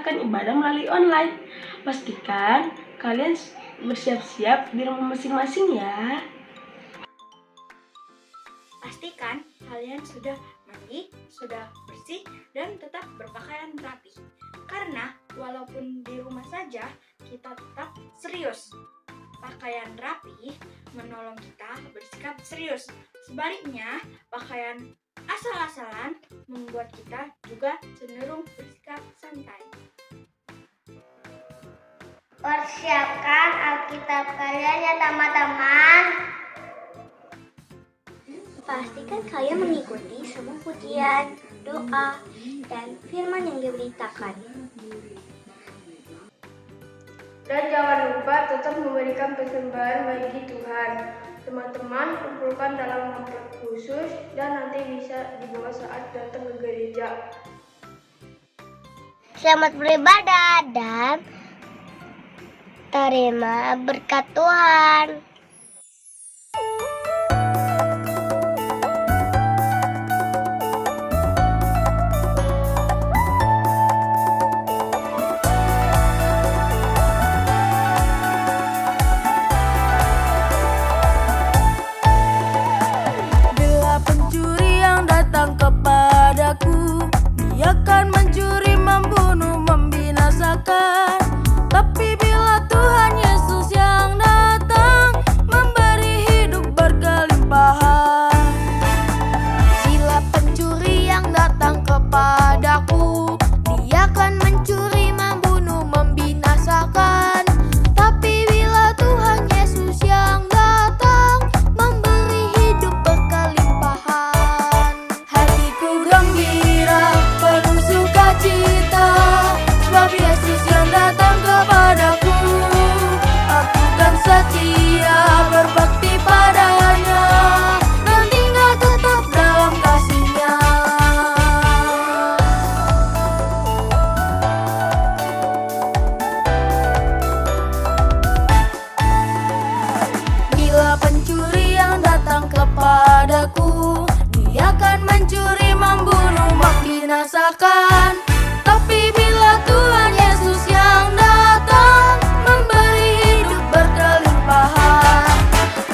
melaksanakan ibadah melalui online. Pastikan kalian bersiap-siap di rumah masing-masing ya. Pastikan kalian sudah mandi, sudah bersih, dan tetap berpakaian rapi. Karena walaupun di rumah saja, kita tetap serius. Pakaian rapi menolong kita bersikap serius. Sebaliknya, pakaian asal-asalan membuat kita juga cenderung bersikap santai. Persiapkan Alkitab kalian ya teman-teman. Pastikan kalian mengikuti semua pujian, doa, dan firman yang diberitakan. Dan jangan lupa tetap memberikan persembahan bagi Tuhan. Teman-teman kumpulkan dalam amplop khusus dan nanti bisa dibawa saat datang ke gereja. Selamat beribadah dan terima berkat Tuhan. Bila pencuri yang datang kepadaku, dia akan mencuri, membunuh, membinasakan. Tapi bila Tuhan Yesus yang datang, memberi hidup berkelimpahan. Bila pencuri yang datang kepadaku, dia akan mencuri, membunuh, membinasakan. Tapi bila Tuhan Yesus yang datang, memberi hidup berkelimpahan. Hatiku gembira, penuh sukacita, sebab Yesus yang datang kepadaku. Aku kan setia berbakti padanya, dan tinggal tetap dalam kasih-Nya. Bila pencuri yang datang kepadaku, dia akan mencuri, membunuh, membinasakan. Tapi bila Tuhan Yesus yang datang, memberi hidup berkelimpahan.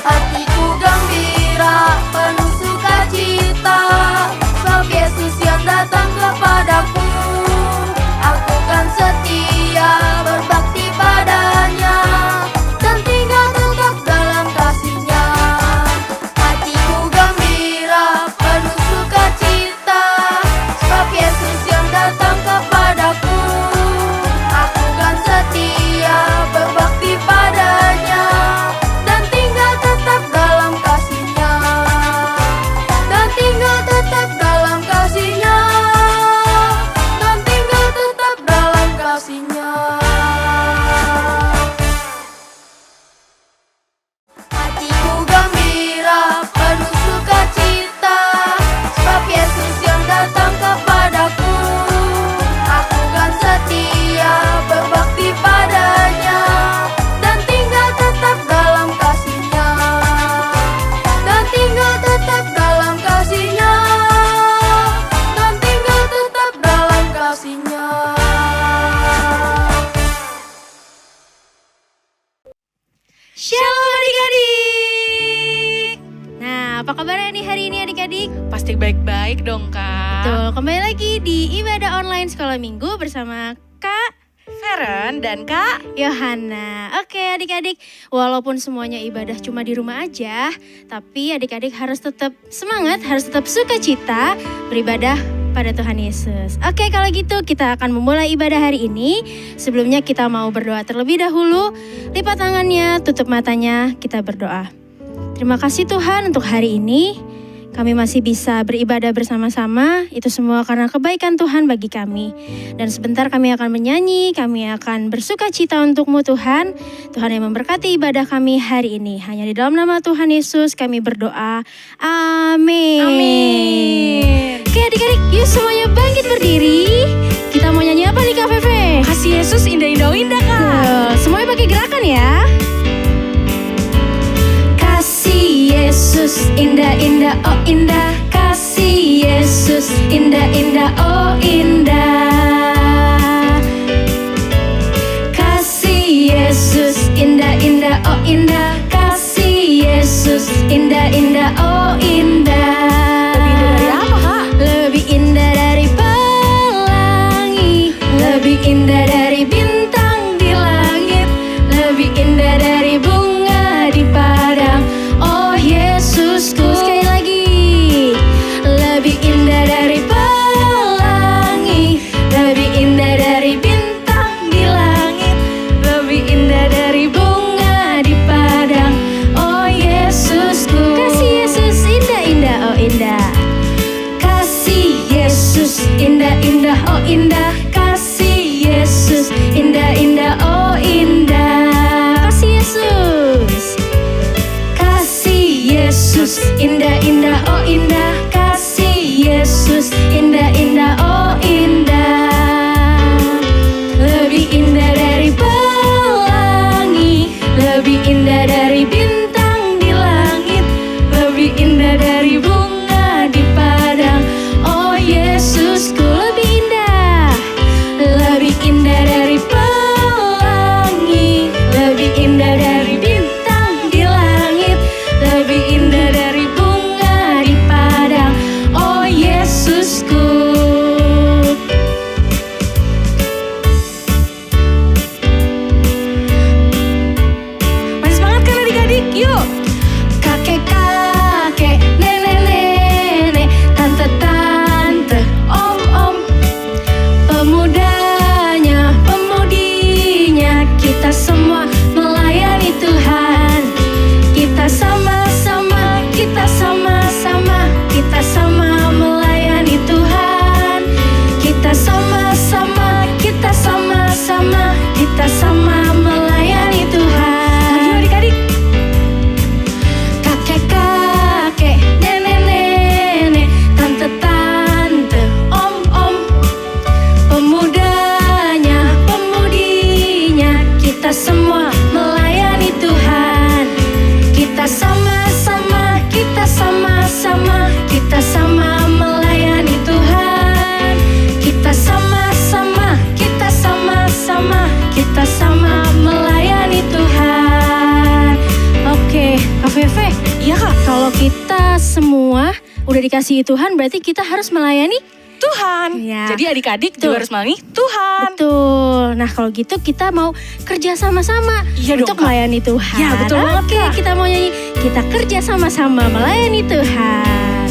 Hatiku gembira, penuh sukacita, sebab Yesus yang datang kepadaku. Aku kan setia berbakti padanya, dan tinggal tetap dalam kasih-Nya. Hatiku gembira, penuh sukacita, sebab Yesus yang datang kepadaku. Aku kan setia berbakti padanya, dan tinggal tetap dalam kasih-Nya. Dan tinggal tetap dalam kasih-Nya. Dan tinggal tetap dalam kasih-Nya. Hatiku gembira, penuh sukacita, sebab Yesus yang datang kepadaku. Aku kan setia berbakti padanya, dan tinggal tetap dalam kasih-Nya. Dan tinggal tetap dalam kasih-Nya. Dan tinggal tetap dalam kasih-Nya. Shalom adik-adik. Nah, apa kabarnya nih hari ini adik-adik? Pasti baik-baik dong, Kak. Betul, kembali lagi di ibadah online sekolah minggu bersama Kak Feren dan Kak. Yohana. Oke adik-adik, walaupun semuanya ibadah cuma di rumah aja, tapi adik-adik harus tetap semangat, harus tetap sukacita beribadah pada Tuhan Yesus. Oke, kalau gitu kita akan memulai ibadah hari ini. Sebelumnya kita mau berdoa terlebih dahulu. Lipat tangannya, tutup matanya, kita berdoa. Terima kasih Tuhan untuk hari ini. Kami masih bisa beribadah bersama-sama, itu semua karena kebaikan Tuhan bagi kami. Dan sebentar kami akan menyanyi, kami akan bersuka cita untuk-Mu Tuhan. Tuhan yang memberkati ibadah kami hari ini. Hanya di dalam nama Tuhan Yesus kami berdoa. Amin. Amin. Oke adik-adik, yuk semuanya bangkit berdiri. Kita mau nyanyi apa nih Kak Feve? Kasih Yesus indah-indah, Kak. Semuanya pakai gerakan ya. Kasih Yesus indah-indah, oh indah. Kasih Yesus indah-indah, oh indah. oh indah. Kasih Yesus indah-indah, oh indah. Lebih indah dari apa, Kak? Lebih indah dari pelangi, lebih indah dari bintang di langit, lebih indah dari bunga di padang. Oh Yesusku, sekali lagi. Lebih indah dari pelangi, lebih indah dari bintang di langit, lebih indah dari bunga di padang. Oh Yesusku, kasih Yesus indah-indah, oh indah. Kasih Yesus indah-indah, oh indah. Kasih Yesus indah-indah, oh indah. Kasih Yesus. Kasih Yesus indah-indah, oh indah. Kasih Yesus indah-indah, oh indah. Lebih indah dari pelangi, lebih indah dari bintang di langit, lebih indah dari bunga di padang. Oh Yesusku, lebih indah. Lebih indah dari pelangi, lebih indah dari bintang di langit, lebih indah dari bunga di padang. Oh Yesusku. Masih semangat kan adik-adik? Yuk. Kakek-kakek, nenek-nenek, tante-tante, om-om, pemudanya, pemudinya, kita semua melayani Tuhan. Kita sama-sama, kita sama-sama, kita sama melayani Tuhan. Kita sama-sama, kita sama-sama, kita sama melayani Tuhan. Ayo adik-adik. Kakek-kakek, nenek-nenek, tante-tante, om-om, pemudanya, pemudinya, kita semua melayani Tuhan. Kita sama-sama, kita sama-sama, kita sama melayani Tuhan. Kita sama-sama, kita sama-sama, kita sama melayani Tuhan. Oke, Kak Feve, Iya Kak, kalau kita semua udah dikasihi Tuhan, berarti kita harus melayani. Tuhan. Ya. Jadi adik-adik Betul. juga harus melayani Tuhan. Betul. Nah kalau gitu kita mau kerja sama-sama Iya dong, untuk Kak. melayani Tuhan. Ya, betul banget, Oke, Kak. kita mau nyanyi. Kita kerja sama-sama melayani Tuhan.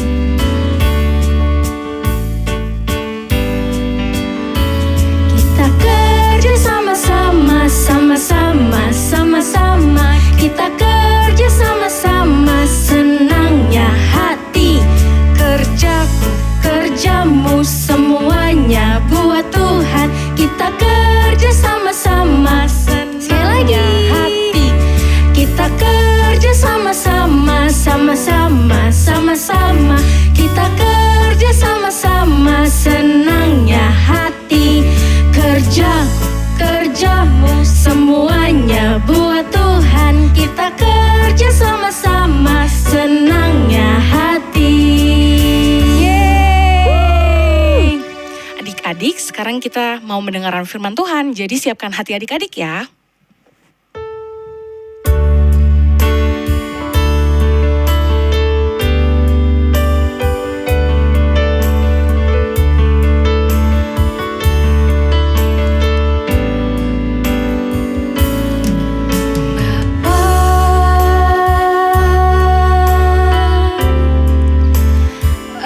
Kita kerja sama-sama, sama-sama, sama-sama. Kita kerja sama-sama, senangnya hati. Kerjaku, kerjamu, semuanya buat Tuhan. Kita kerja sama-sama, senangnya hati. Kita kerja sama-sama, sama-sama, sama-sama. Kita kerja sama-sama, senangnya hati. Kerjaku, kerjamu, semuanya buat Tuhan. Kita kerja sama-sama, senangnya hati. Yeay. Adik-adik, sekarang kita mau mendengarkan firman Tuhan. Jadi siapkan hati adik-adik ya.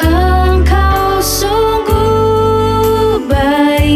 Engkau sungguh baik,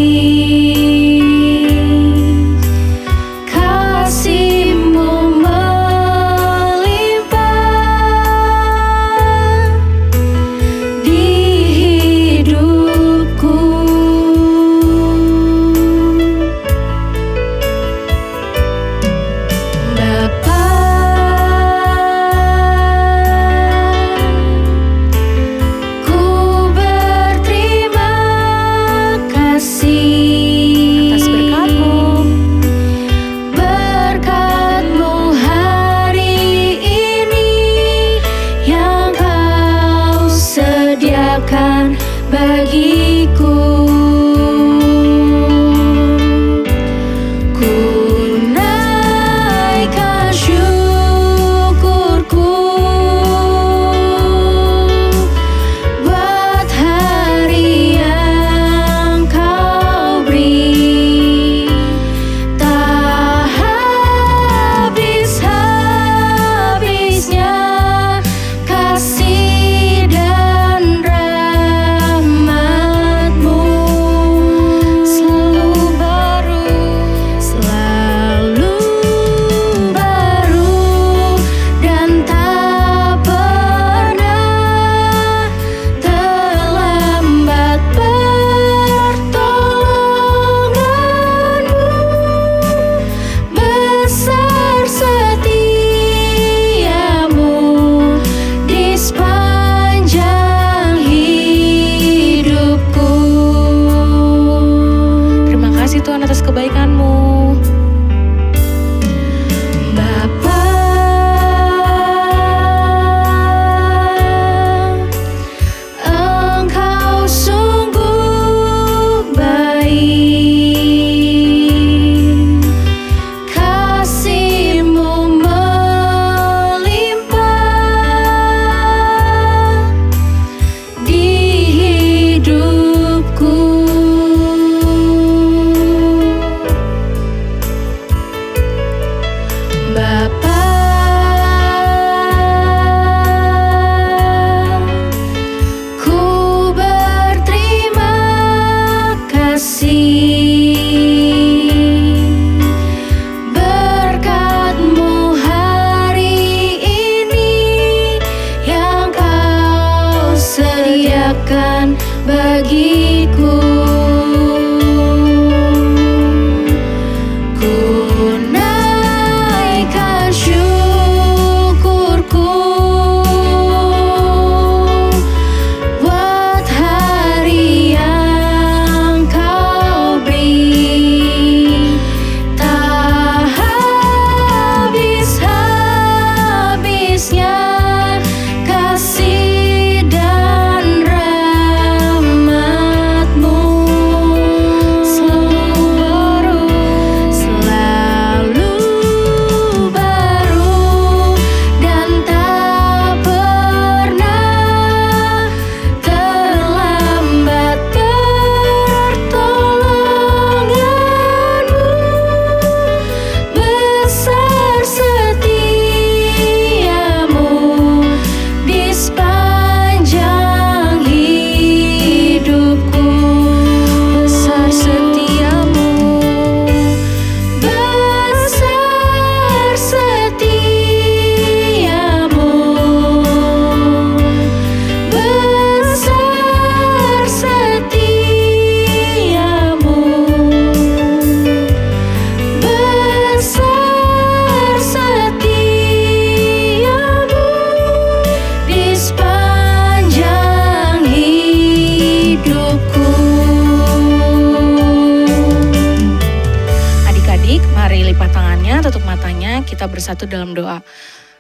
adik-adik, mari lipat tangannya, tutup matanya, kita bersatu dalam doa.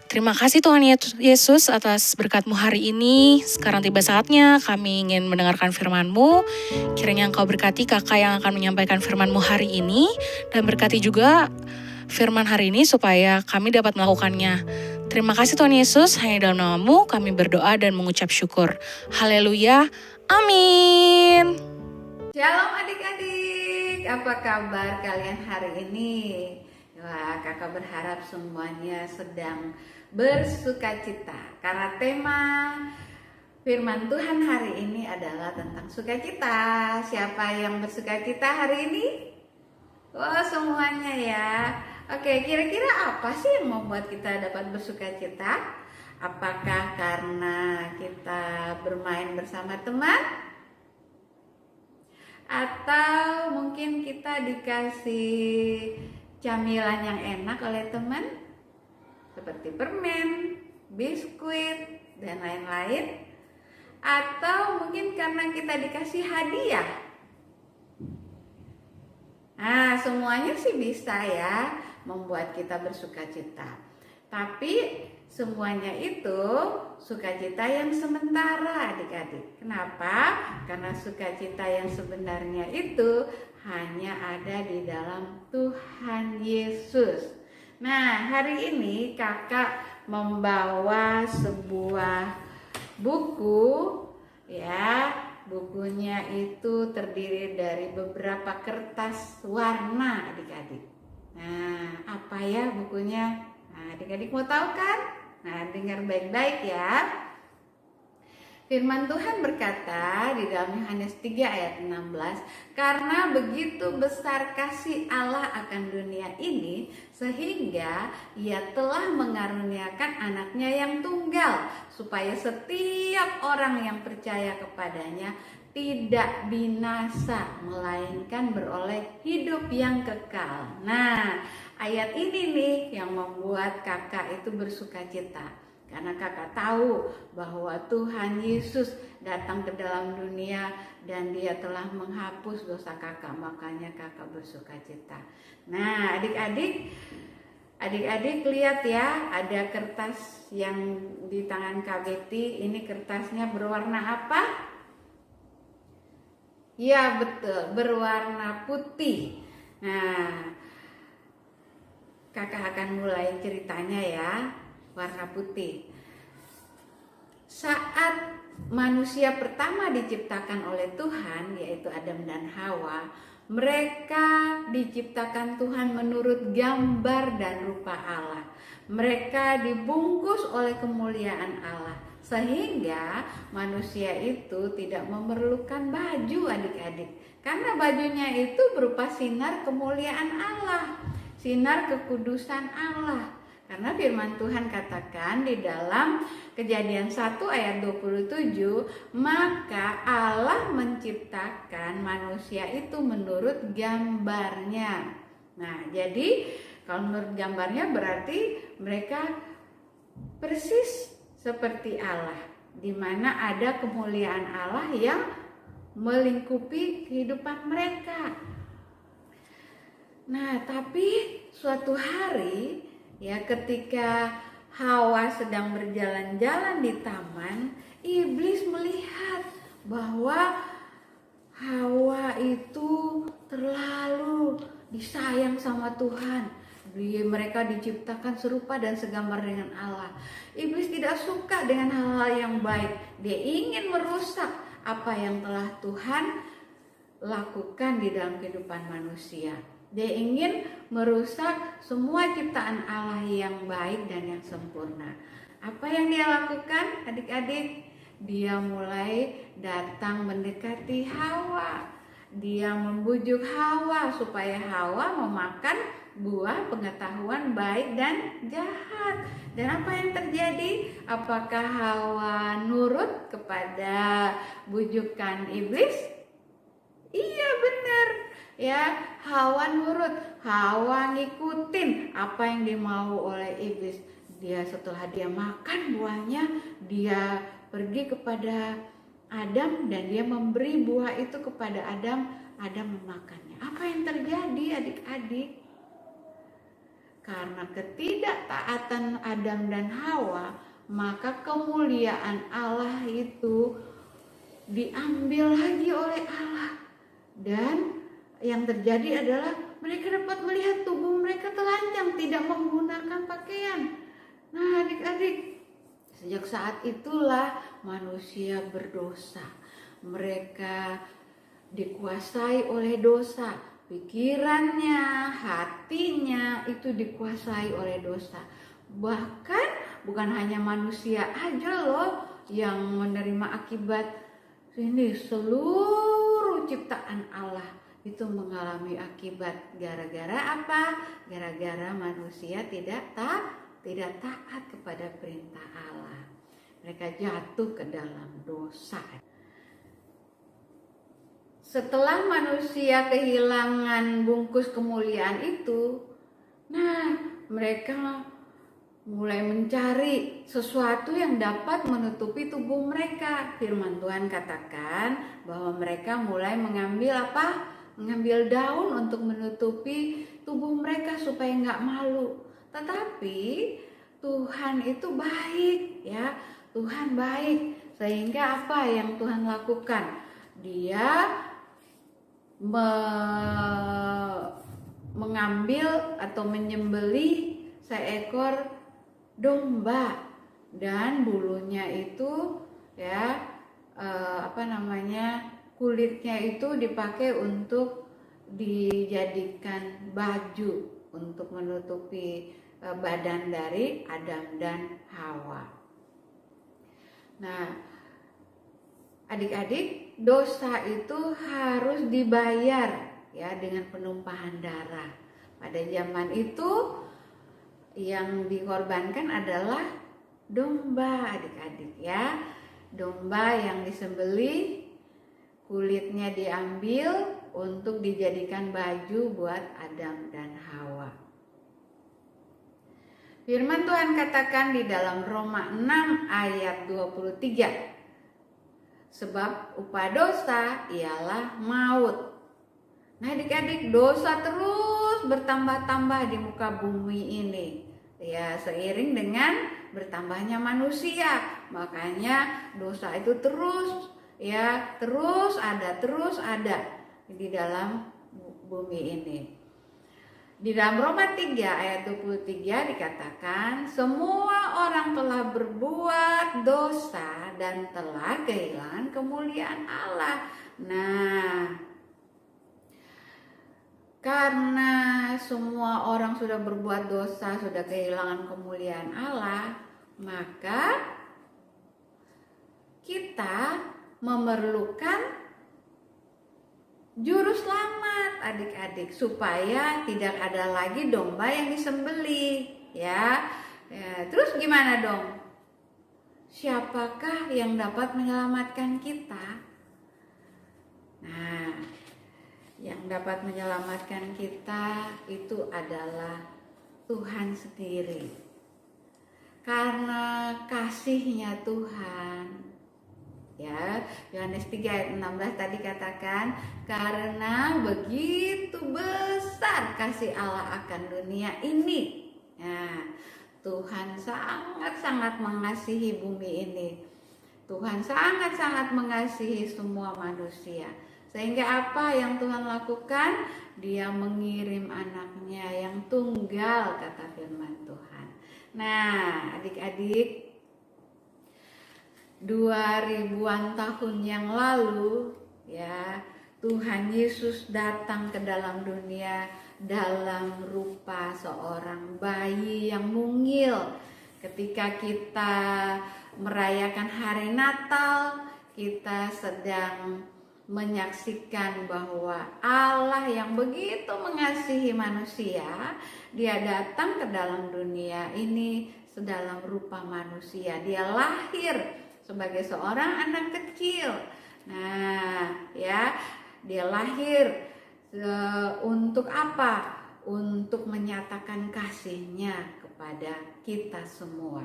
Terima kasih Tuhan Yesus atas berkat-Mu hari ini. Sekarang tiba saatnya kami ingin mendengarkan firman-Mu. Kiranya Engkau berkati kakak yang akan menyampaikan firman-Mu hari ini. Dan berkati juga firman hari ini supaya kami dapat melakukannya. Terima kasih Tuhan Yesus, hanya dalam nama-Mu kami berdoa dan mengucap syukur. Haleluya, amin. Shalom adik-adik, apa kabar kalian hari ini? Wah, kakak berharap semuanya sedang bersukacita karena tema firman Tuhan hari ini adalah tentang sukacita. Siapa yang bersukacita hari ini? Oh, semuanya ya. Oke, kira-kira apa sih yang membuat kita dapat bersukacita? Apakah karena kita bermain bersama teman? Atau mungkin kita dikasih camilan yang enak oleh teman? Seperti permen, biskuit, dan lain-lain. Atau mungkin karena kita dikasih hadiah. Nah, semuanya sih bisa ya membuat kita bersukacita. Tapi semuanya itu sukacita yang sementara adik-adik. Kenapa? Karena sukacita yang sebenarnya itu hanya ada di dalam Tuhan Yesus. Nah, hari ini kakak membawa sebuah buku ya. Bukunya itu terdiri dari beberapa kertas warna adik-adik. Nah, apa ya bukunya? Nah, adik-adik mau tahu kan? Nah, dengar baik-baik ya. Firman Tuhan berkata di dalam Yohanes 3 ayat 16, karena begitu besar kasih Allah akan dunia ini, sehingga ia telah mengaruniakan anaknya yang tunggal, supaya setiap orang yang percaya kepadanya tidak binasa, melainkan beroleh hidup yang kekal. Nah, ayat ini nih yang membuat kakak itu bersukacita. Karena kakak tahu bahwa Tuhan Yesus datang ke dalam dunia dan dia telah menghapus dosa kakak, makanya kakak bersukacita. Nah, adik-adik lihat ya, ada kertas yang di tangan Kak Betty. Ini kertasnya berwarna apa? Ya betul, berwarna putih. Nah, kakak akan mulai ceritanya ya. Warna putih. Saat manusia pertama diciptakan oleh Tuhan, yaitu Adam dan Hawa, mereka diciptakan Tuhan menurut gambar dan rupa Allah. Mereka dibungkus oleh kemuliaan Allah, sehingga manusia itu tidak memerlukan baju adik-adik, karena bajunya itu berupa sinar kemuliaan Allah, sinar kekudusan Allah. Karena firman Tuhan katakan di dalam Kejadian 1 ayat 27, maka Allah menciptakan manusia itu menurut gambarnya. Nah, jadi kalau menurut gambarnya berarti mereka persis seperti Allah, di mana ada kemuliaan Allah yang melingkupi kehidupan mereka. Nah, tapi suatu hari ya, ketika Hawa sedang berjalan-jalan di taman, iblis melihat bahwa Hawa itu terlalu disayang sama Tuhan. Mereka diciptakan serupa dan segambar dengan Allah. Iblis tidak suka dengan hal-hal yang baik. Dia ingin merusak apa yang telah Tuhan lakukan di dalam kehidupan manusia. Dia ingin merusak semua ciptaan Allah yang baik dan yang sempurna. Apa yang dia lakukan adik-adik? Dia mulai datang mendekati Hawa. Dia membujuk Hawa supaya Hawa memakan buah pengetahuan baik dan jahat. Dan apa yang terjadi? Apakah Hawa nurut kepada bujukan iblis? Iya, benar. Ya, Hawa nurut, Hawa ngikutin apa yang dimau oleh iblis. Dia setelah dia makan buahnya, dia pergi kepada Adam dan dia memberi buah itu kepada Adam. Adam memakannya. Apa yang terjadi adik-adik? karena ketidaktaatan Adam dan Hawa, maka kemuliaan Allah itu diambil lagi oleh Allah. Dan yang terjadi adalah mereka dapat melihat tubuh mereka telanjang, tidak menggunakan pakaian. Nah adik-adik, sejak saat itulah manusia berdosa. Mereka dikuasai oleh dosa. Pikirannya, hatinya itu dikuasai oleh dosa. Bahkan bukan hanya manusia aja loh yang menerima akibat ini, seluruh ciptaan Allah itu mengalami akibat gara-gara apa? Gara-gara manusia tidak taat kepada perintah Allah. Mereka jatuh ke dalam dosa. Setelah manusia kehilangan bungkus kemuliaan itu, nah mereka mulai mencari sesuatu yang dapat menutupi tubuh mereka. Firman Tuhan katakan bahwa mereka mulai mengambil apa? Mengambil daun untuk menutupi tubuh mereka supaya nggak malu. Tetapi Tuhan itu baik, ya. Tuhan baik, sehingga apa yang Tuhan lakukan? Dia mengambil atau menyembelih seekor domba, dan bulunya itu ya kulitnya itu dipakai untuk dijadikan baju untuk menutupi badan dari Adam dan Hawa. Nah, adik-adik, dosa itu harus dibayar ya dengan penumpahan darah. Pada zaman itu yang dikorbankan adalah domba, adik-adik ya. Domba yang disembelih, kulitnya diambil untuk dijadikan baju buat Adam dan Hawa. Firman Tuhan katakan di dalam Roma 6 ayat 23. Sebab upah dosa ialah maut. Nah adik-adik, dosa terus bertambah-tambah di muka bumi ini. Ya, seiring dengan bertambahnya manusia. Makanya dosa itu terus ada di dalam bumi ini. Di dalam Roma 3 ayat 23 dikatakan, semua orang telah berbuat dosa dan telah kehilangan kemuliaan Allah. Nah, karena semua orang sudah berbuat dosa, sudah kehilangan kemuliaan Allah, maka kita memerlukan juru selamat, adik-adik, supaya tidak ada lagi domba yang disembelih, ya. Terus gimana dong? Siapakah yang dapat menyelamatkan kita? Nah, yang dapat menyelamatkan kita itu adalah Tuhan sendiri. Karena kasih-Nya Tuhan. Ya, Yohanes 3 ayat 16 tadi katakan, karena begitu besar kasih Allah akan dunia ini. Nah, Tuhan sangat-sangat mengasihi bumi ini. Tuhan sangat-sangat mengasihi semua manusia. Sehingga apa yang Tuhan lakukan? Dia mengirim anaknya yang tunggal, kata firman Tuhan. Nah, adik-adik, 2000-an tahun yang lalu ya, Tuhan Yesus datang ke dalam dunia dalam rupa seorang bayi yang mungil. Ketika kita merayakan hari Natal, kita sedang menyaksikan bahwa Allah yang begitu mengasihi manusia, Dia datang ke dalam dunia ini sedalam rupa manusia. Dia lahir sebagai seorang anak kecil. Nah, ya, dia lahir untuk apa? Untuk menyatakan kasih-Nya kepada kita semua.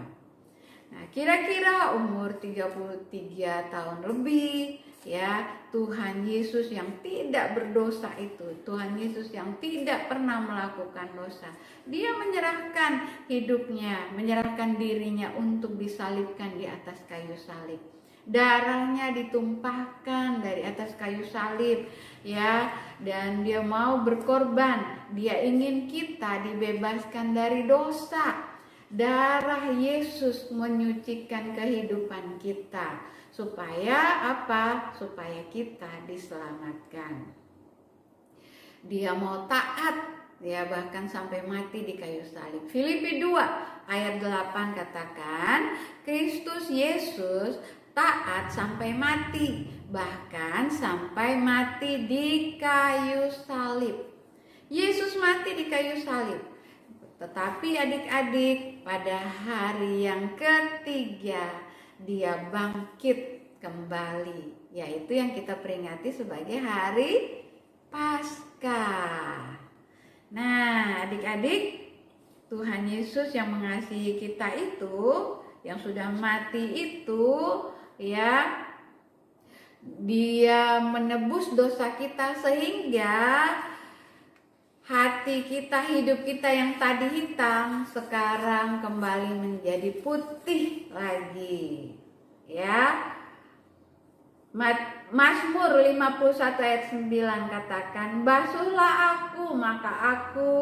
Nah, kira-kira umur 33 tahun lebih, Ya, Tuhan Yesus yang tidak berdosa itu, Tuhan Yesus yang tidak pernah melakukan dosa. Dia menyerahkan hidupnya, menyerahkan dirinya untuk disalibkan di atas kayu salib. Darahnya ditumpahkan dari atas kayu salib, ya, dan dia mau berkorban. Dia ingin kita dibebaskan dari dosa. Darah Yesus menyucikan kehidupan kita. Supaya apa? Supaya kita diselamatkan. Dia mau taat, ya, bahkan sampai mati di kayu salib. Filipi 2 ayat 8 katakan, Kristus Yesus taat sampai mati, bahkan sampai mati di kayu salib. Yesus mati di kayu salib. Tetapi adik-adik, pada hari yang ketiga dia bangkit kembali, yaitu yang kita peringati sebagai hari Paskah. Nah, adik-adik, Tuhan Yesus yang mengasihi kita itu, yang sudah mati itu, ya, dia menebus dosa kita sehingga hati kita, hidup kita yang tadi hitam sekarang kembali menjadi putih lagi. Ya. Mazmur 51 ayat 9 katakan, basuhlah aku maka aku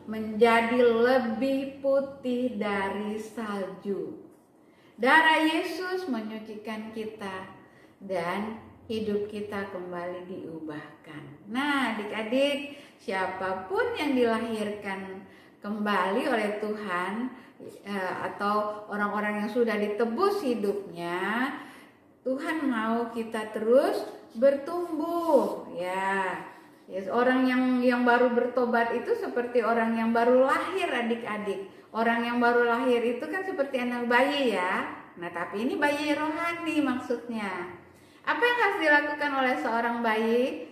menjadi lebih putih dari salju. Darah Yesus menyucikan kita dan hidup kita kembali diubahkan. Nah, adik-adik, siapapun yang dilahirkan kembali oleh Tuhan atau orang-orang yang sudah ditebus hidupnya, Tuhan mau kita terus bertumbuh, ya. Orang yang baru bertobat itu seperti orang yang baru lahir, adik-adik. Orang yang baru lahir itu kan seperti anak bayi, ya. Nah, tapi ini bayi rohani maksudnya. Apa yang harus dilakukan oleh seorang bayi?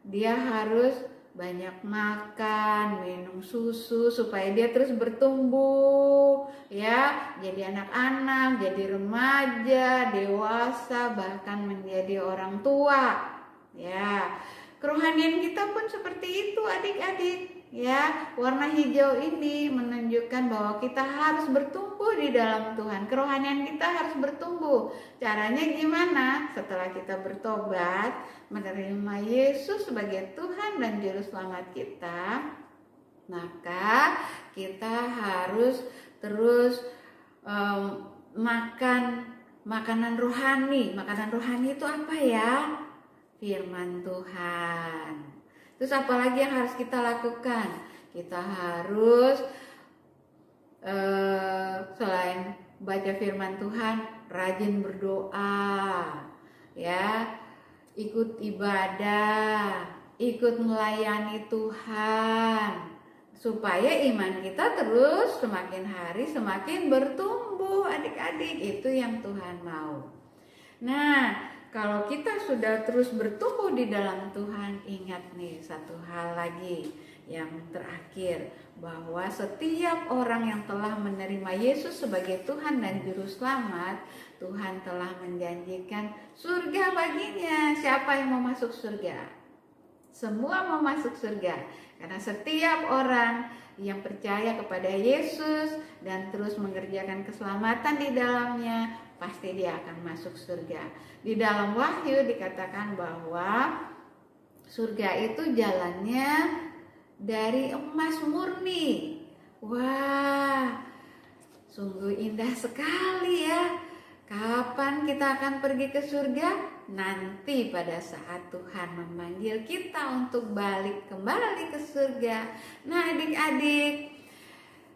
Dia harus banyak makan, minum susu supaya dia terus bertumbuh, ya, jadi anak-anak, jadi remaja, dewasa, bahkan menjadi orang tua, ya. Kerohanian kita pun seperti itu, adik-adik, ya. Warna hijau ini menunjukkan bahwa kita harus bertumbuh di dalam Tuhan. Kerohanian kita harus bertumbuh. Caranya gimana? Setelah kita bertobat, menerima Yesus sebagai Tuhan dan Juru Selamat kita, maka kita harus terus makan makanan rohani. Makanan rohani itu apa ya? Firman Tuhan. Terus apalagi yang harus kita lakukan? Kita harus selain baca firman Tuhan, rajin berdoa, ya, ikut ibadah, ikut melayani Tuhan, supaya iman kita terus semakin hari semakin bertumbuh, adik-adik. Itu yang Tuhan mau. Nah, kalau kita sudah terus bertumbuh di dalam Tuhan, ingat nih satu hal lagi yang terakhir, bahwa setiap orang yang telah menerima Yesus sebagai Tuhan dan Juru Selamat, Tuhan telah menjanjikan surga baginya. Siapa yang mau masuk surga? Semua mau masuk surga, karena setiap orang yang percaya kepada Yesus dan terus mengerjakan keselamatan di dalamnya, pasti dia akan masuk surga. Di dalam Wahyu dikatakan bahwa surga itu jalannya dari emas murni. Wah, sungguh indah sekali ya. Kapan kita akan pergi ke surga? Nanti pada saat Tuhan memanggil kita untuk balik kembali ke surga. Nah, adik-adik,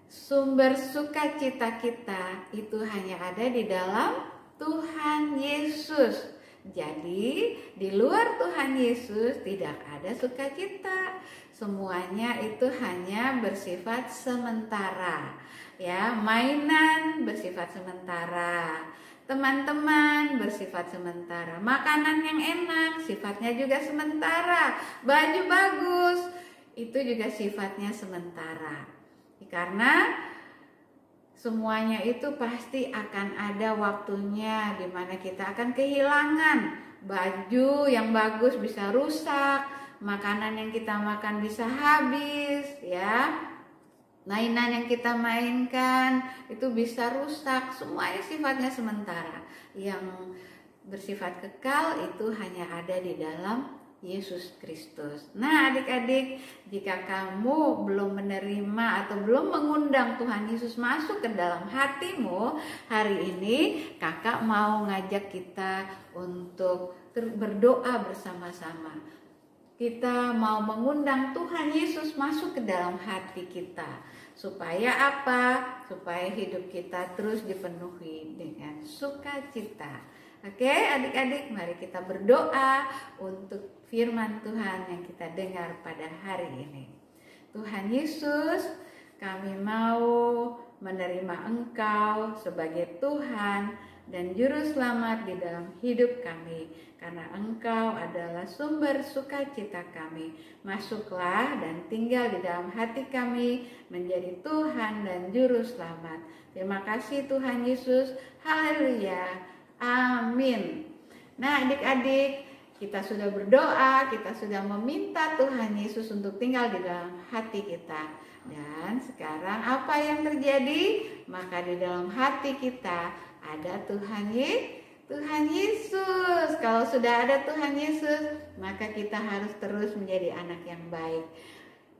sumber sukacita kita itu hanya ada di dalam Tuhan Yesus. Jadi di luar Tuhan Yesus tidak ada sukacita. Semuanya itu hanya bersifat sementara. Ya, mainan bersifat sementara, teman-teman bersifat sementara, makanan yang enak sifatnya juga sementara, baju bagus itu juga sifatnya sementara. Karena semuanya itu pasti akan ada waktunya di mana kita akan kehilangan baju yang bagus bisa rusak, makanan yang kita makan bisa habis, ya. Mainan yang kita mainkan itu bisa rusak, semuanya sifatnya sementara. Yang bersifat kekal itu hanya ada di dalam Yesus Kristus. Nah, adik-adik, jika kamu belum menerima atau belum mengundang Tuhan Yesus masuk ke dalam hatimu, hari ini kakak mau ngajak kita untuk berdoa bersama-sama. Kita mau mengundang Tuhan Yesus masuk ke dalam hati kita. Supaya apa? Supaya hidup kita terus dipenuhi dengan sukacita. Oke, adik-adik, mari kita berdoa untuk firman Tuhan yang kita dengar pada hari ini. Tuhan Yesus, kami mau menerima Engkau sebagai Tuhan dan Juru Selamat di dalam hidup kami, karena Engkau adalah sumber sukacita kami. Masuklah dan tinggal di dalam hati kami menjadi Tuhan dan Juru Selamat. Terima kasih Tuhan Yesus. Haleluya. Amin. Nah, adik-adik, kita sudah berdoa, kita sudah meminta Tuhan Yesus untuk tinggal di dalam hati kita. Dan sekarang apa yang terjadi? Maka di dalam hati kita ada Tuhan Yesus. Kalau sudah ada Tuhan Yesus, maka kita harus terus menjadi anak yang baik.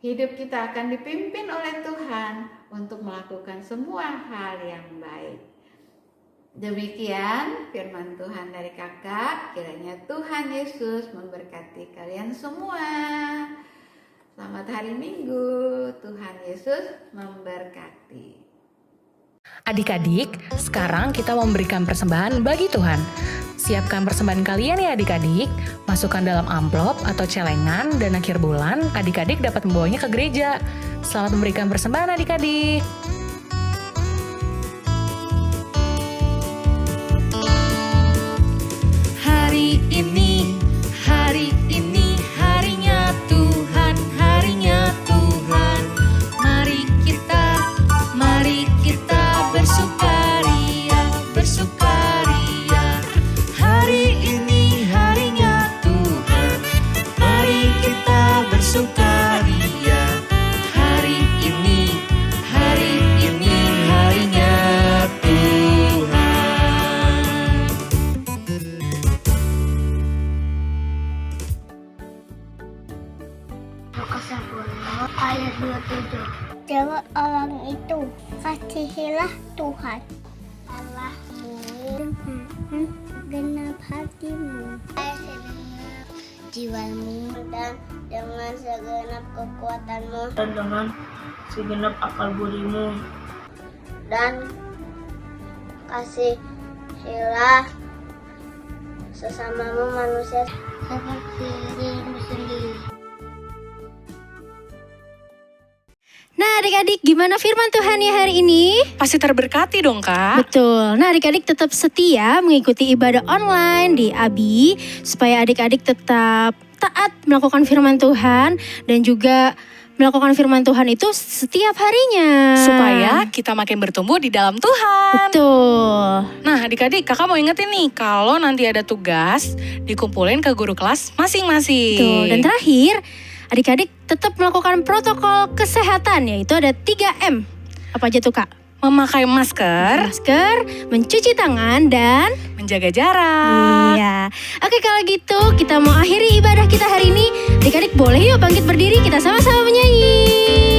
Hidup kita akan dipimpin oleh Tuhan untuk melakukan semua hal yang baik. Demikian firman Tuhan dari kakak. Kiranya Tuhan Yesus memberkati kalian semua. Selamat hari Minggu. Tuhan Yesus memberkati. Adik-adik, sekarang kita memberikan persembahan bagi Tuhan. Siapkan persembahan kalian ya adik-adik. Masukkan dalam amplop atau celengan dan akhir bulan adik-adik dapat membawanya ke gereja. Selamat memberikan persembahan adik-adik. Hari ini harinya Tuhan, harinya Tuhan. Mari kita bersukaria, bersukaria. Hari ini harinya Tuhan, mari kita bersukaria. Hari ini harinya Tuhan. Lukas 10 ayat 27. Jawab orang itu, kasihilah Tuhan Allahmu dengan genap hatimu, segenap jiwamu, dan dengan segenap kekuatanmu, Dan dengan segenap akal budimu. dan kasihilah sesamamu manusia seperti dirimu sendiri. Nah adik-adik, gimana firman Tuhan ya hari ini? Pasti terberkati dong Kak. Betul. Nah adik-adik tetap setia mengikuti ibadah online di ABI supaya adik-adik tetap taat melakukan firman Tuhan dan juga melakukan firman Tuhan itu setiap harinya. Supaya kita makin bertumbuh di dalam Tuhan. Betul. Nah adik-adik, kakak mau ingetin nih, kalau nanti ada tugas, dikumpulin ke guru kelas masing-masing. Betul. Dan terakhir, adik-adik tetap melakukan protokol kesehatan, yaitu ada 3M. Apa aja tuh Kak? Memakai masker, Mencuci tangan, dan menjaga jarak. iya. Oke kalau gitu kita mau akhiri ibadah kita hari ini. Adik-adik boleh yuk bangkit berdiri, kita sama-sama menyanyi.